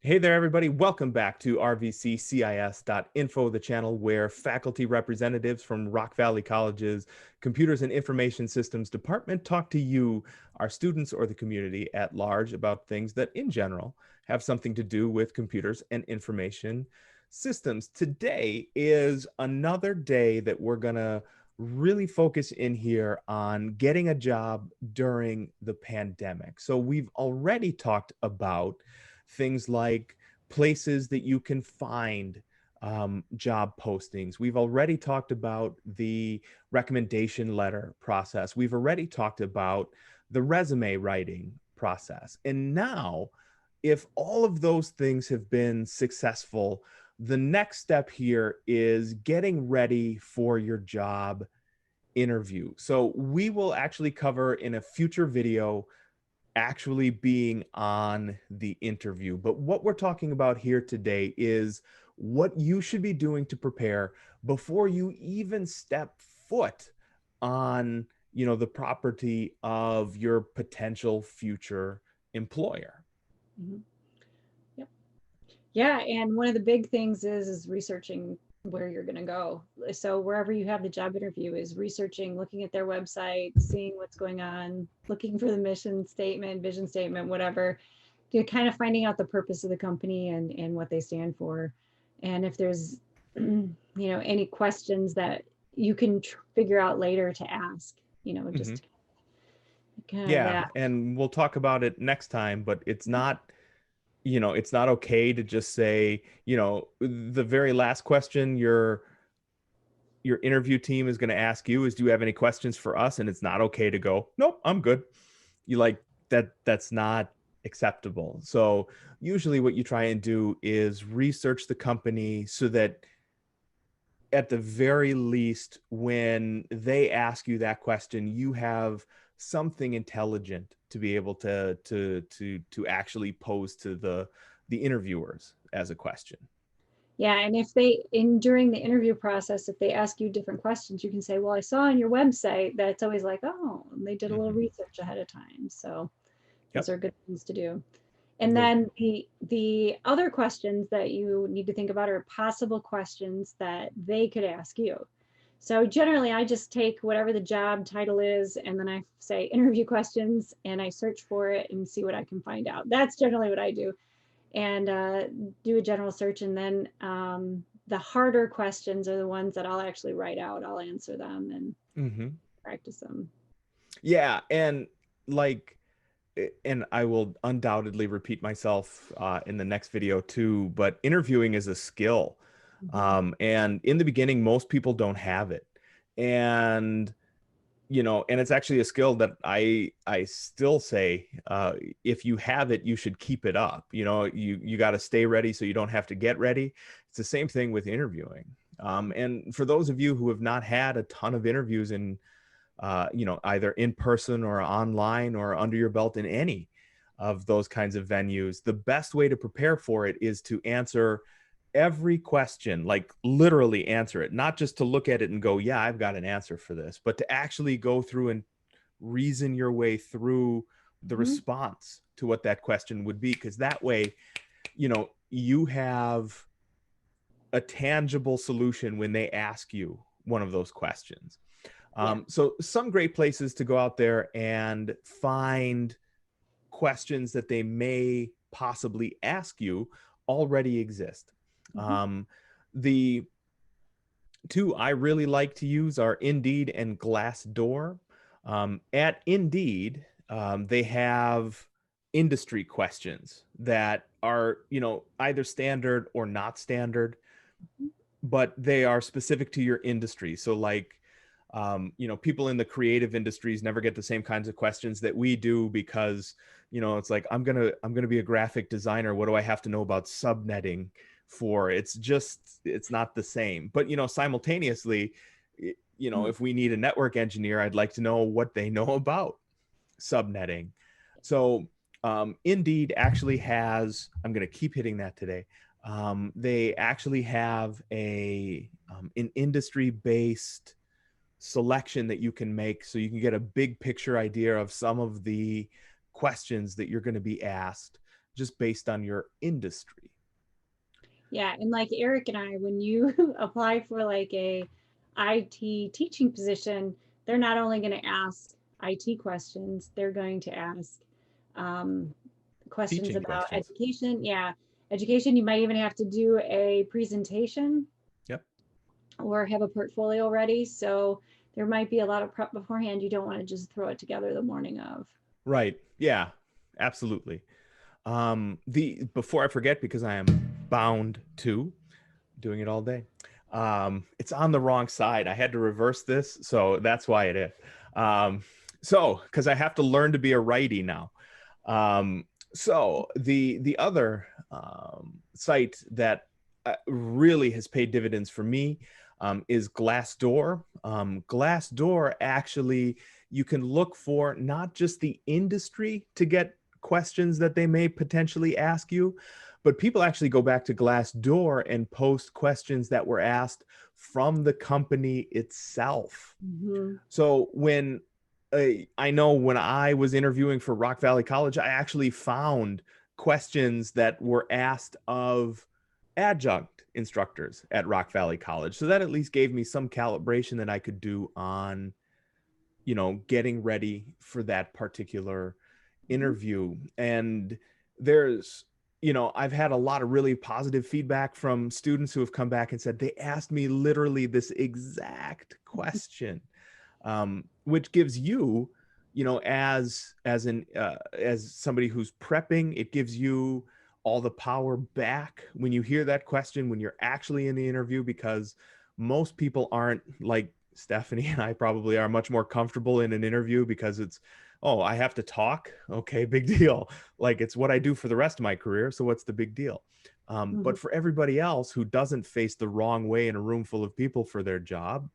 Hey there, everybody. Welcome back to RVCCIS.Info, the channel where faculty representatives from Rock Valley College's Computers and Information Systems Department talk to you, our students, or the community at large about things that, in general, have something to do with computers and information systems. Today is another day that we're going to really focus in here on getting a job during the pandemic. So we've already talked about things like places that you can find job postings. We've already talked about the recommendation letter process. We've already talked about the resume writing process. And now, if all of those things have been successful, the next step here is getting ready for your job interview. So we will actually cover in a future video actually being on the interview. But what we're talking about here today is what you should be doing to prepare before you even step foot on, the property of your potential future employer. Mhm. Yep. Yeah, and one of the big things is researching where you're going to go. So wherever you have the job interview is researching, looking at their website, seeing what's going on, looking for the mission statement, vision statement, whatever, to kind of finding out the purpose of the company and what they stand for. And if there's any questions that you can figure out later to ask, Mm-hmm. just kind of Yeah, that. and we'll talk about it next time, but it's not okay to just say, the very last question your interview team is going to ask you is, do you have any questions for us? And it's not okay to go, nope, I'm good. You like that's not acceptable. So usually what you try and do is research the company so that at the very least, when they ask you that question, you have something intelligent to be able to actually pose to the interviewers as a question. Yeah, and if they in during the interview process, if they ask you different questions, you can say, "Well, I saw on your website that it's always like, oh, and they did a little Mm-hmm. research ahead of time." So those Yep. are good things to do. And Those. then the other questions that you need to think about are possible questions that they could ask you. So generally, I just take whatever the job title is, and then I say interview questions, and I search for it and see what I can find out. That's generally what I do and do a general search. And then the harder questions are the ones that I'll actually write out. I'll answer them and Mm-hmm. practice them. Yeah, and like and I will undoubtedly repeat myself in the next video too, but interviewing is a skill. Mm-hmm. And in the beginning, most people don't have it. And, and it's actually a skill that I still say, if you have it, you should keep it up. You got to stay ready so you don't have to get ready. It's the same thing with interviewing. And for those of you who have not had a ton of interviews in either in person or online or under your belt in any of those kinds of venues, the best way to prepare for it is to answer every question, like literally answer it, not just to look at it and go, yeah, I've got an answer for this, but to actually go through and reason your way through the Mm-hmm. response to what that question would be. Because that way, you have a tangible solution when they ask you one of those questions. Yeah. So some great places to go out there and find questions that they may possibly ask you already exist. Mm-hmm. The two I really like to use are Indeed and Glassdoor. At Indeed, they have industry questions that are, either standard or not standard, but they are specific to your industry. So like, people in the creative industries never get the same kinds of questions that we do because, it's like, I'm gonna be a graphic designer. What do I have to know about subnetting for? It's not the same. But, simultaneously, if we need a network engineer, I'd like to know what they know about subnetting. So Indeed actually has, I'm going to keep hitting that today. They actually have an industry based selection that you can make so you can get a big picture idea of some of the questions that you're going to be asked just based on your industry. Yeah, and like Eric and I, when you apply for like a IT teaching position, they're not only going to ask IT questions, they're going to ask um, questions Teaching about questions. education. Yeah, education. You might even have to do a presentation Yep. or have a portfolio ready. So there might be a lot of prep beforehand. You don't want to just throw it together the morning of. Right. Yeah, absolutely. The before I forget, because I am bound to doing it all day. It's on the wrong side. I had to reverse this, so that's why it is. So because I have to learn to be a righty now. So the other site that really has paid dividends for me is Glassdoor. Glassdoor actually, you can look for not just the industry to get questions that they may potentially ask you, but people actually go back to Glassdoor and post questions that were asked from the company itself. Mm-hmm. So I know when I was interviewing for Rock Valley College, I actually found questions that were asked of adjunct instructors at Rock Valley College. So that at least gave me some calibration that I could do on, getting ready for that particular Mm-hmm. interview. And there's, I've had a lot of really positive feedback from students who have come back and said they asked me literally this exact question, which gives you, as somebody who's prepping, it gives you all the power back when you hear that question when you're actually in the interview, because most people aren't like Stephanie and I probably are much more comfortable in an interview because it's, oh, I have to talk. Okay, big deal. Like it's what I do for the rest of my career. So what's the big deal? Mm-hmm. But for everybody else who doesn't face the wrong way in a room full of people for their job,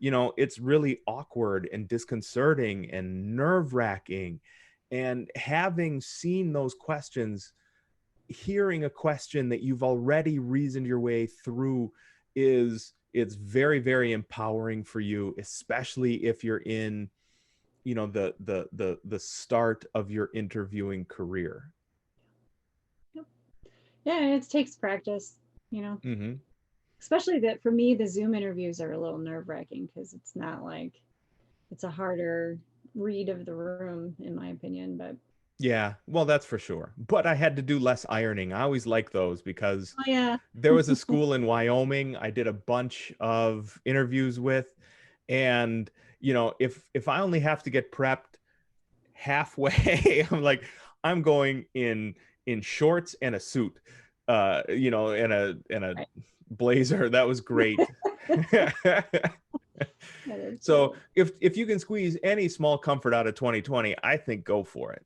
it's really awkward and disconcerting and nerve wracking. And having seen those questions, hearing a question that you've already reasoned your way through it's very, very empowering for you, especially if you're in, the start of your interviewing career. Yep. Yeah, and it takes practice, you know. Mm-hmm. Especially that for me, the Zoom interviews are a little nerve wracking because it's not like it's a harder read of the room, in my opinion. But Yeah, well, that's for sure. But I had to do less ironing. I always like those because oh yeah, there was a school in Wyoming I did a bunch of interviews with, and if I only have to get prepped halfway, I'm going in shorts and a suit, and a right. blazer. That was great. That is So if you can squeeze any small comfort out of 2020, I think go for it.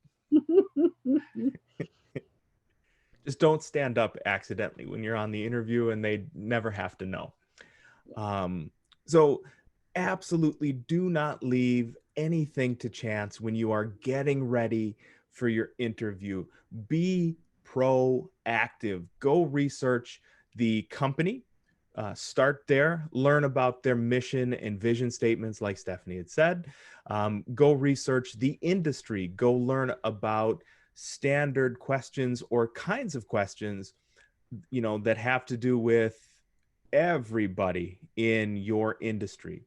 good. Just don't stand up accidentally when you're on the interview, and they never have to know. Um, so absolutely do not leave anything to chance when you are getting ready for your interview. Be proactive. Go research the company. Start there, learn about their mission and vision statements, like Stephanie had said. Go research the industry, go learn about standard questions or kinds of questions, that have to do with everybody in your industry.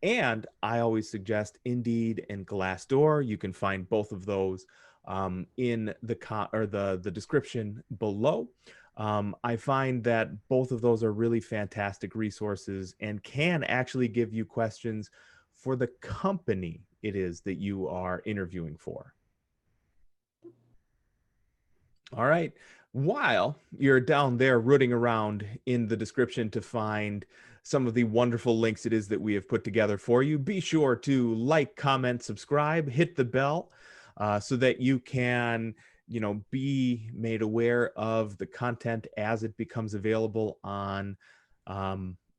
And I always suggest Indeed and Glassdoor. You can find both of those in the description below. I find that both of those are really fantastic resources and can actually give you questions for the company it is that you are interviewing for. All right. While you're down there rooting around in the description to find some of the wonderful links it is that we have put together for you, be sure to like, comment, subscribe, hit the bell, so that you can, be made aware of the content as it becomes available on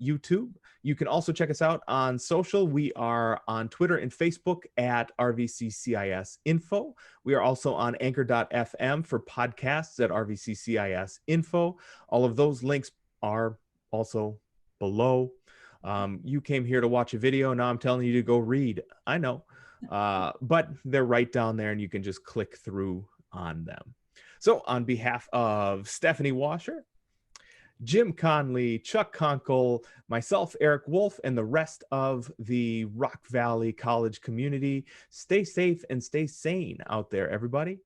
YouTube. You can also check us out on social. We are on Twitter and Facebook at RVCCIS.Info. We are also on anchor.fm for podcasts at RVCCIS.Info. All of those links are also below. You came here to watch a video. Now I'm telling you to go read. I know. But they're right down there and you can just click through on them. So on behalf of Stephanie Washer, Jim Conley, Chuck Conkle, myself, Eric Wolf, and the rest of the Rock Valley College community, stay safe and stay sane out there, everybody.